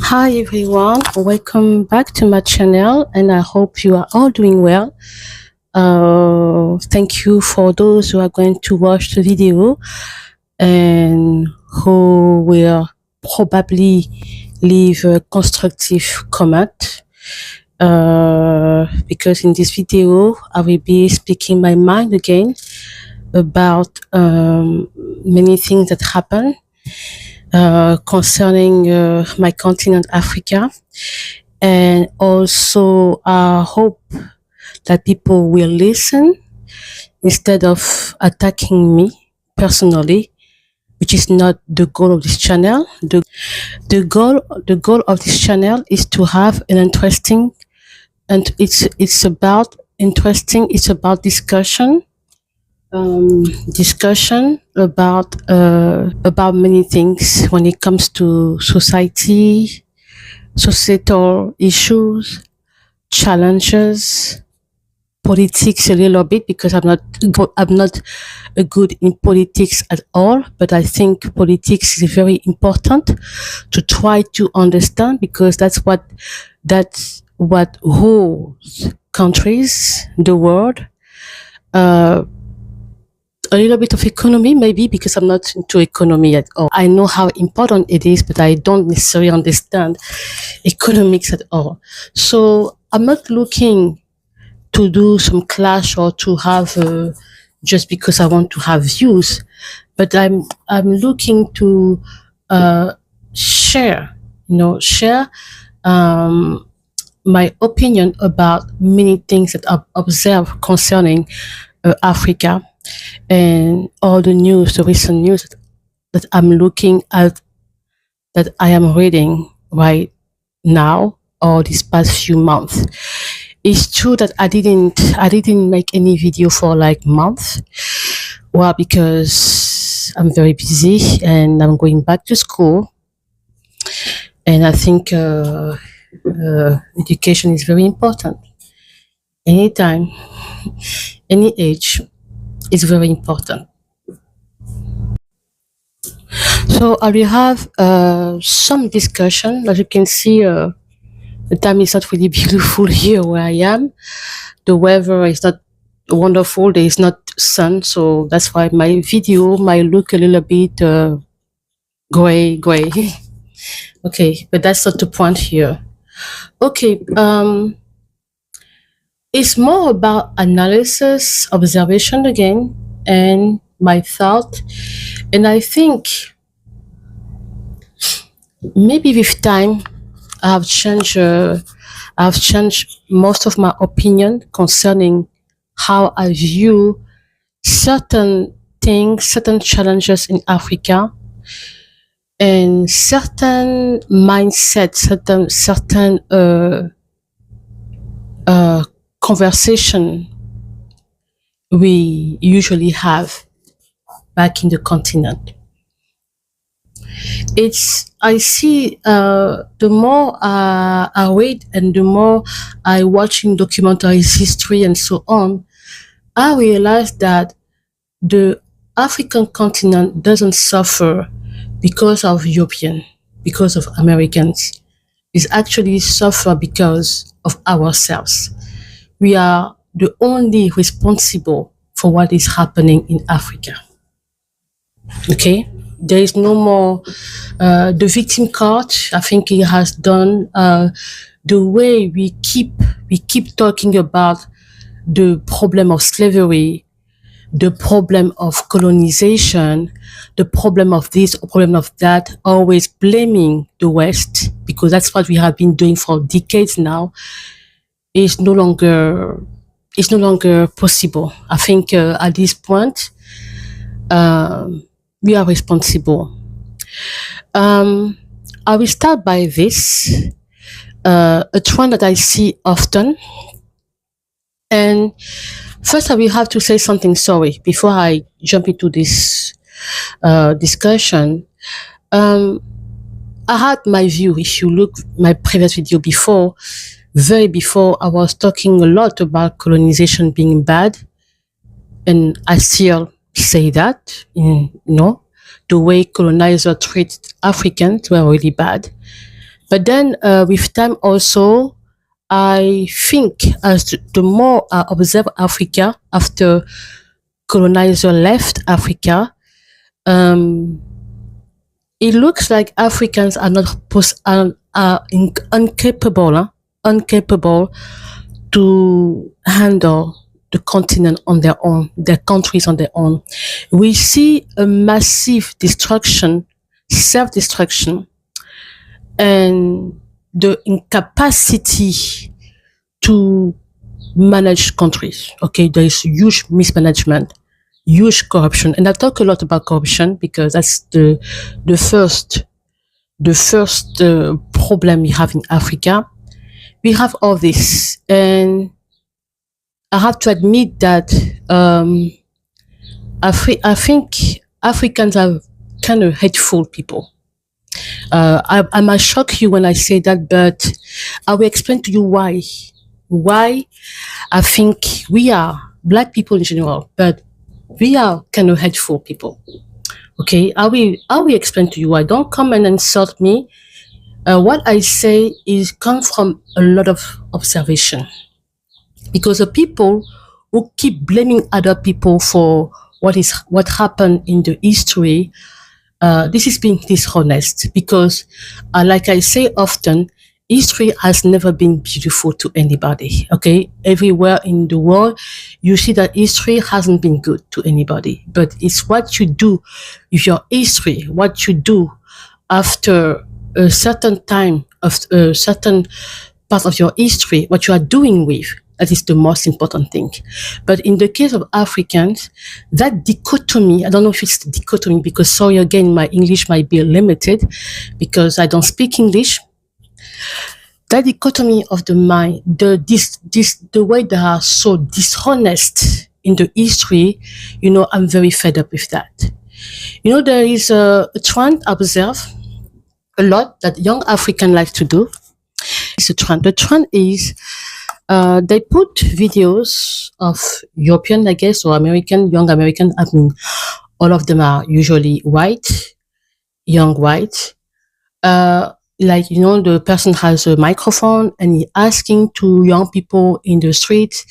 Hi everyone, welcome back to my channel and I hope you are all doing well. Thank you for those who are going to watch the video and who will probably leave a constructive comment. Because in this video I will be speaking my mind again about many things that happen concerning my continent, Africa. And also, I hope that people will listen instead of attacking me personally, which is not the goal of this channel. The goal of this channel is to have an interesting, and it's about interesting. It's about discussion about many things when it comes to societal issues, challenges, politics a little bit, because I'm not good in politics at all, but I think politics is very important to try to understand, because that's what holds countries, the world. Uh, a little bit of economy, maybe, because I'm not into economy at all. I know how important it is, but I don't necessarily understand economics at all. So I'm not looking to do some clash or to have just because I want to have views, but I'm looking to share, share um, my opinion about many things that I've observed concerning Africa, and all the recent news that I'm looking at, that I am reading right now or these past few months. It's true that I didn't make any video for like months. Well, because I'm very busy and I'm going back to school, and I think education is very important. Anytime, any age is very important. So I will have some discussion. As you can see, the time is not really beautiful here where I am. The weather is not wonderful. There is not sun, so that's why my video might look a little bit gray. Okay, but that's not the point here. Okay, it's more about analysis, observation again, and my thought. And I think maybe with time, I've changed. I've changed most of my opinion concerning how I view certain things, certain challenges in Africa, and certain mindsets, certain conversation we usually have back in the continent. I see, the more I read and the more I watching documentaries, history and so on, I realize that the African continent doesn't suffer because of European, because of Americans. It actually suffer because of ourselves. We are the only responsible for what is happening in Africa. Okay, there is no more the victim card. I think it has done. The way we keep talking about the problem of slavery, the problem of colonization, the problem of this, problem of that, always blaming the West, because that's what we have been doing for decades now, is no longer possible. I think at this point, we are responsible. I will start by this, a trend that I see often. And first, I will have to say something sorry before I jump into this discussion. I had my view. If you look my previous video before, very before, I was talking a lot about colonization being bad, and I still say that. The way colonizers treated Africans were really bad. But then with time also, I think as the more I observe Africa after colonizer left Africa, um, it looks like Africans are not incapable, incapable to handle the continent on their own, their countries on their own. We see a massive destruction, self-destruction, and the incapacity to manage countries. Okay, there is huge mismanagement, huge corruption, and I talk a lot about corruption because that's the first problem we have in Africa. We have all this, and I have to admit that I think Africans are kind of hateful people. I might shock you when I say that, but I will explain to you why. Why I think we are black people in general, but we are kind of hateful people. Okay, I will explain to you why. Don't come and insult me. What I say is come from a lot of observation, because the people who keep blaming other people for what happened in the history, this is being dishonest, because like I say often, history has never been beautiful to anybody. Okay, everywhere in the world you see that history hasn't been good to anybody, but it's what you do with your history, what you do after a certain time of a certain part of your history, what you are doing with, that is the most important thing. But in the case of Africans, that dichotomy, I don't know if it's dichotomy, because sorry again, my English might be limited because I don't speak English. That dichotomy of the mind, the way they are so dishonest in the history, I'm very fed up with that. There is a trend I observe a lot that young African like to do. It's a trend. The trend is they put videos of European, I guess, or American, young American. I mean, all of them are usually white, young white. Like, the person has a microphone and he asking to young people in the streets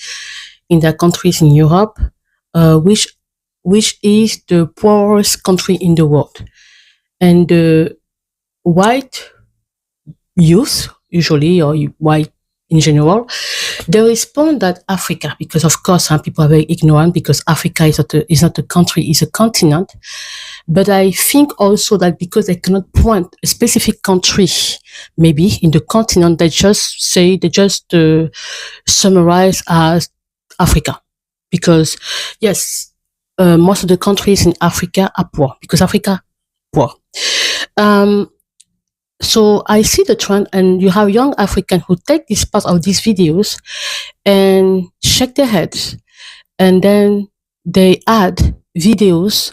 in their countries in Europe, which is the poorest country in the world. And the white youth, usually, or white in general, they respond that Africa, because of course some people are very ignorant, because Africa is not a country, it's a continent. But I think also that because they cannot point a specific country, maybe in the continent, they just summarize as Africa. Because yes, most of the countries in Africa are poor, because Africa poor. So I see the trend, and you have young Africans who take this part of these videos and shake their heads, and then they add videos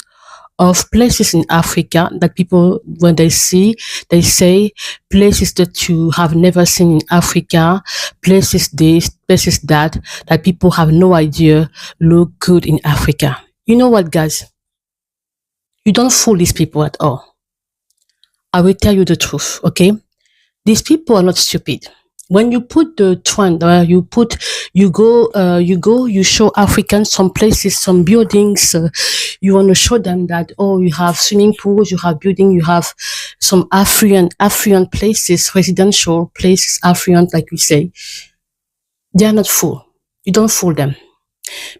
of places in Africa that people, when they see, they say places that you have never seen in Africa, places this, places that people have no idea look good in Africa. You know what, guys? You don't fool these people at all. I will tell you the truth, okay? These people are not stupid. When you put the trend, you show Africans some places, some buildings. You want to show them that, you have swimming pools, you have buildings, you have some affluent places, residential places, affluent, like we say. They are not fool. You don't fool them,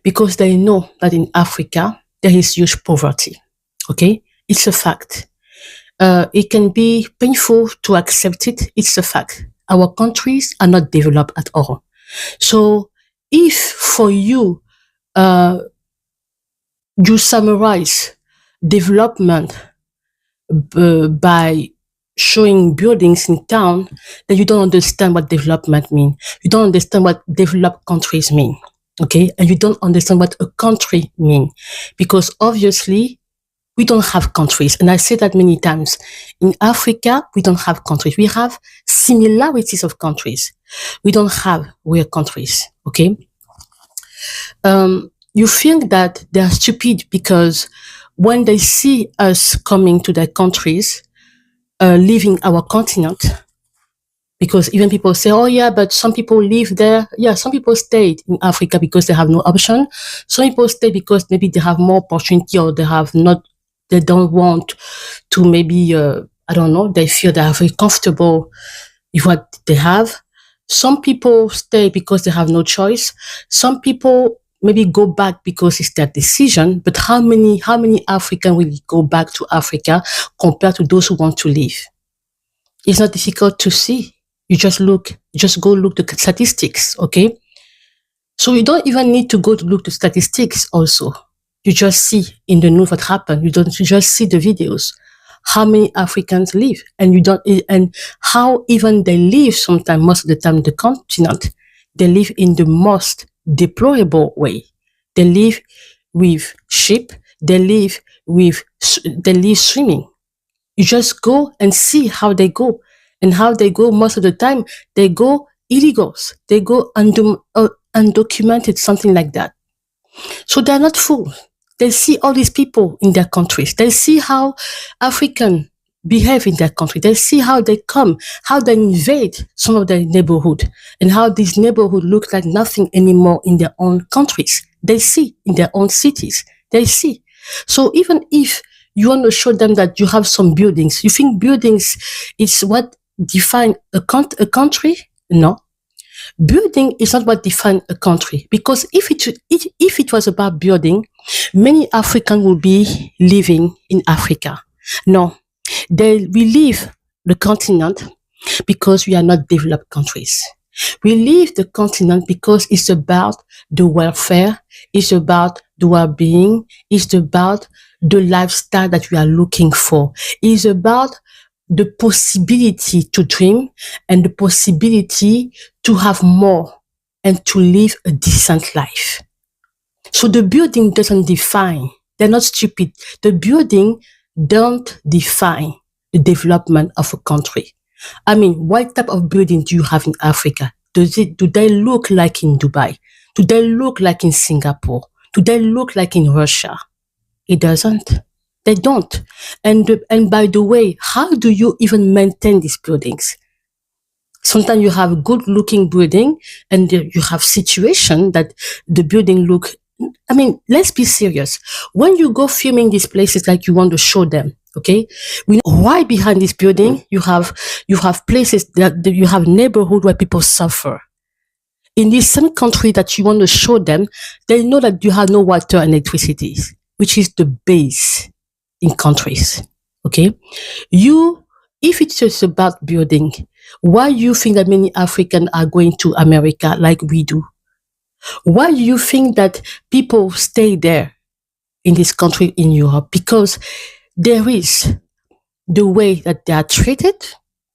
because they know that in Africa there is huge poverty. Okay, it's a fact. It can be painful to accept it. It's a fact. Our countries are not developed at all. So if for you, you summarize development by showing buildings in town, then you don't understand what development means. You don't understand what developed countries mean. Okay? And you don't understand what a country means. Because obviously, we don't have countries. And I say that many times. In Africa, we don't have countries. We have similarities of countries. We don't have real countries. Okay? You think that they are stupid because when they see us coming to their countries, leaving our continent, Because even people say, oh yeah, but some people live there. Yeah, some people stayed in Africa because they have no option. Some people stay because maybe they have more opportunity, or they have not, they don't want to, maybe, I don't know, they feel they are very comfortable with what they have. Some people stay because they have no choice. Some people maybe go back because it's their decision. But how many African will go back to Africa compared to those who want to leave? It's not difficult to see. You just go look the statistics, okay? So you don't even need to go to look the statistics also. You just see in the news what happened. You just see the videos. How many Africans live, and you don't, and how even they live sometimes, most of the time, the continent, they live in the most deplorable way. They live with sheep, they live they live swimming. You just go and see how they go. And how they go most of the time, they go illegals. They go undocumented, something like that. So they're not fools. They see all these people in their countries. They see how African behave in their country. They see how they come, how they invade some of their neighborhood, and how this neighborhood looks like nothing anymore in their own countries. They see in their own cities. They see. So even if you want to show them that you have some buildings, you think buildings is what define a country? No, building is not what defines a country, because if it was about building, many Africans would be living in Africa. No, we leave the continent because we are not developed countries. We leave the continent because it's about the welfare, it's about the well-being, it's about the lifestyle that we are looking for. It's about the possibility to dream and the possibility to have more and to live a decent life. So the building doesn't define. They're not stupid. The building don't define the development of a country. I mean, what type of building do you have in Africa? Do they look like in Dubai? Do they look like in Singapore? Do they look like in Russia? It doesn't. They don't. And by the way, how do you even maintain these buildings? Sometimes you have a good looking building, and you have situation that the building look, I mean, let's be serious. When you go filming these places, like you want to show them, okay, we know why behind this building you have places that you have neighborhood where people suffer. In this same country that you want to show them, they know that you have no water and electricity, which is the base in countries. Okay, if it's just about building, why you think that many Africans are going to America like we do? Why do you think that people stay there in this country in Europe? Because there is the way that they are treated,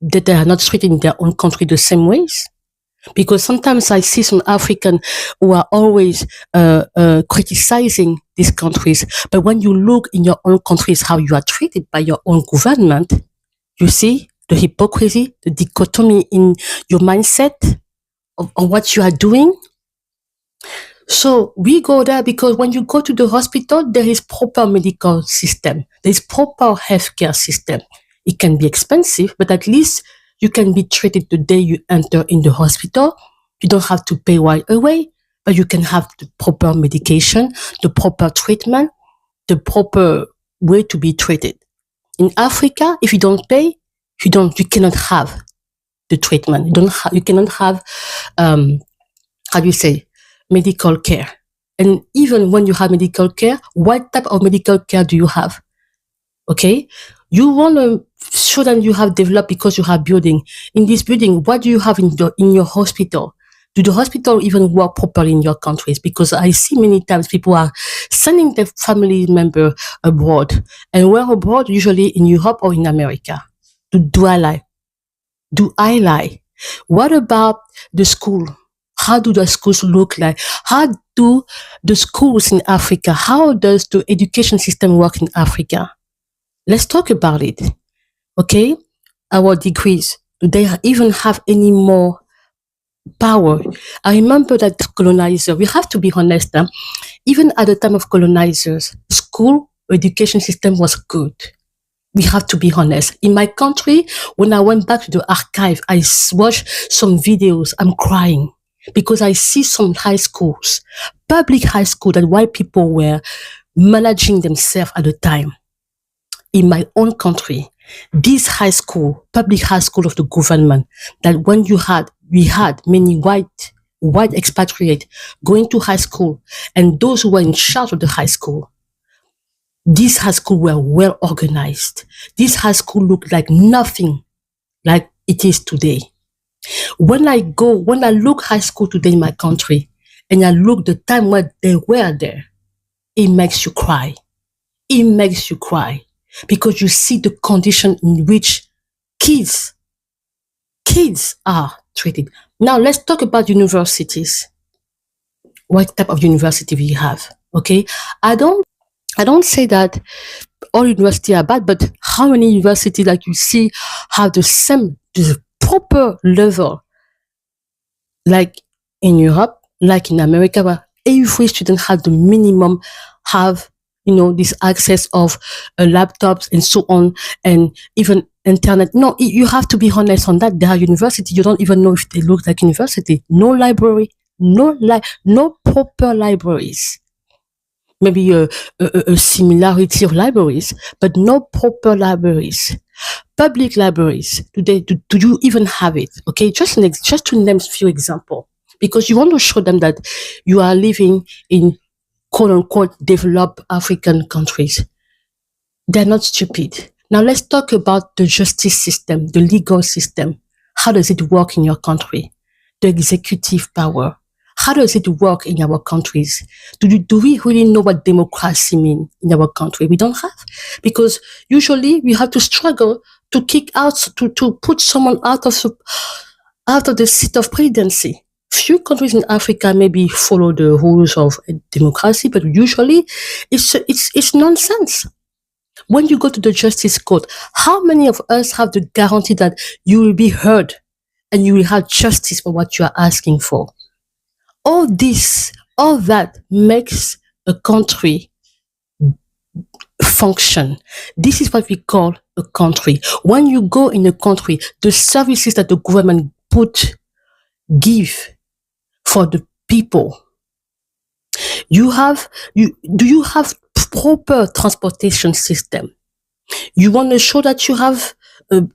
that they are not treated in their own country the same ways. Because sometimes I see some African who are always criticizing these countries, but when you look in your own countries how you are treated by your own government, you see the hypocrisy, the dichotomy in your mindset of what you are doing. So we go there because when you go to the hospital, there is proper medical system. There is proper healthcare system. It can be expensive, but at least you can be treated the day you enter in the hospital. You don't have to pay right away, but you can have the proper medication, the proper treatment, the proper way to be treated. In Africa, if you don't pay, you cannot have the treatment. You cannot have, how do you say, medical care. And even when you have medical care, what type of medical care do you have? Okay, you want to show them you have developed because you have building. In this building, what do you have in your hospital? Do the hospital even work properly in your countries? Because I see many times people are sending their family member abroad, and where abroad? Usually in Europe or in America. Do I lie? Do I lie? What about the school? How do the schools look like? How do the schools in Africa, how does the education system work in Africa? Let's talk about it. Okay? Our degrees, do they even have any more power? I remember that colonizer, we have to be honest, even at the time of colonizers, school education system was good. We have to be honest. In my country, when I went back to the archive, watched some videos. I'm crying because I see some high schools, public high school, that white people were managing themselves at the time. In my own country, this high school, public high school of the government, that when we had many white expatriate going to high school, and those who were in charge of the high school, these high school were well organized. This high school looked like nothing like it is today. When I look high school today in my country, and I look the time when they were there, it makes you cry. It makes you cry because you see the condition in which kids are treated. Now let's talk about universities. What type of university we have? Okay, I don't say that all universities are bad, but how many universities like you see have the proper level, like in Europe, like in America, where every student has the minimum, have this access of laptops and so on, and even internet. No, you have to be honest on that. There are universities you don't even know if they look like university. No library, no proper libraries. Maybe a similarity of libraries, but no proper libraries. Public libraries, do you even have it? Okay, just to name a few examples, because you want to show them that you are living in quote unquote developed African countries. They're not stupid. Now let's talk about the justice system, the legal system. How does it work in your country? The executive power. How does it work in our countries? Do we really know what democracy means in our country? We don't have, because usually we have to struggle to kick out, to put someone out of the seat of presidency. Few countries in Africa maybe follow the rules of democracy, but usually it's nonsense. When you go to the justice court, how many of us have the guarantee that you will be heard and you will have justice for what you are asking for? All that makes a country function. This is what we call a country. When you go in a country, the services that the government give for the people, do you have proper transportation system? You want to show that you have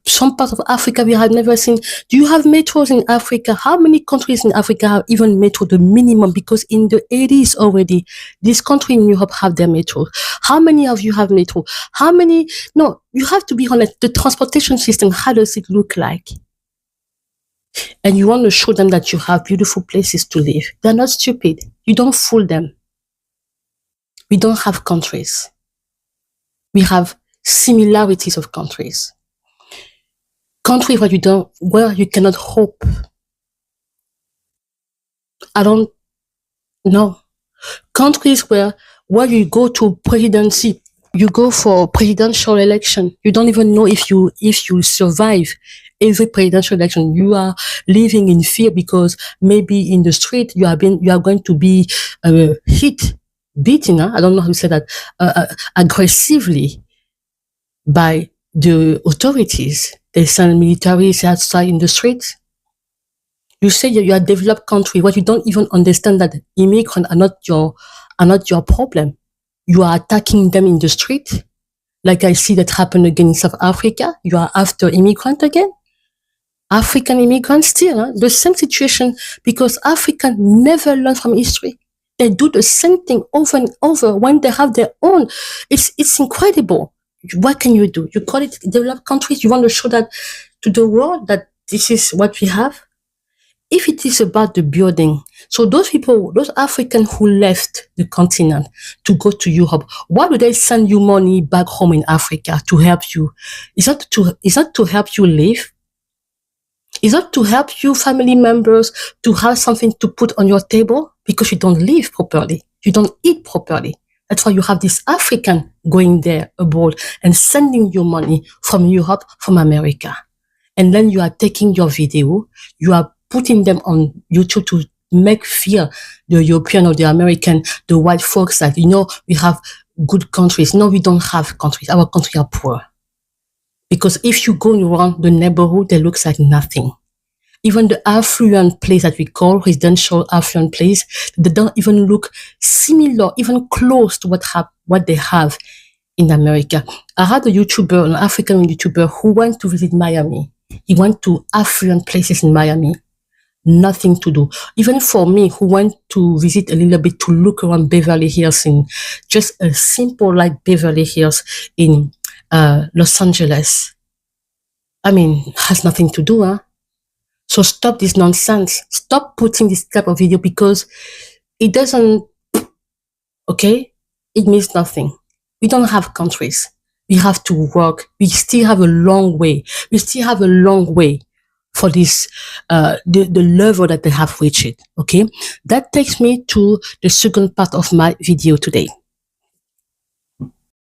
some part of Africa we have never seen. Do you have metros in Africa? How many countries in Africa have even metro the minimum? Because in the 80s already, this country in Europe have their metro. How many of you have metro? How many? No, you have to be honest. The transportation system, how does it look like? And you want to show them that you have beautiful places to live. They're not stupid. You don't fool them. We don't have countries. We have similarities of countries. Country where you cannot hope. I don't know. Countries where you go to presidency, you go for presidential election, you don't even know if you survive every presidential election. You are living in fear because maybe in the street you are going to be beaten. I don't know how to say that, aggressively by the authorities. They send militaries outside in the streets. You say you are a developed country, but you don't even understand that immigrants are not your problem. You are attacking them in the street. Like I see that happen again in South Africa. You are after immigrants again. African immigrants still, the same situation, because Africans never learn from history. They do the same thing over and over when they have their own. It's incredible. What can you do? You call it developed countries. You want to show that to the world that this is what we have. If it is about the building, so those Africans who left the continent to go to Europe, why do they send you money back home in Africa to help you? Is that to help you live? Is that to help you family members to have something to put on your table? Because you don't live properly. You don't eat properly. That's why you have this African going there abroad and sending you money from Europe, from America. And then you are taking your video, you are putting them on YouTube to make fear the European or the American, the white folks that, we have good countries. No, we don't have countries. Our countries are poor. Because if you go around the neighborhood, it looks like nothing. Even the affluent place that we call residential affluent place, they don't even look similar, even close to what they have in America. I had a YouTuber, an African YouTuber, who went to visit Miami. He went to affluent places in Miami. Nothing to do. Even for me, who went to visit a little bit to look around Beverly Hills, in just a simple like Beverly Hills in Los Angeles. I mean, has nothing to do, huh? So stop this nonsense. Stop putting this type of video because it doesn't, okay? It means nothing. We don't have countries. We have to work. We still have a long way. We still have a long way for this, the level that they have reached, okay? That takes me to the second part of my video today.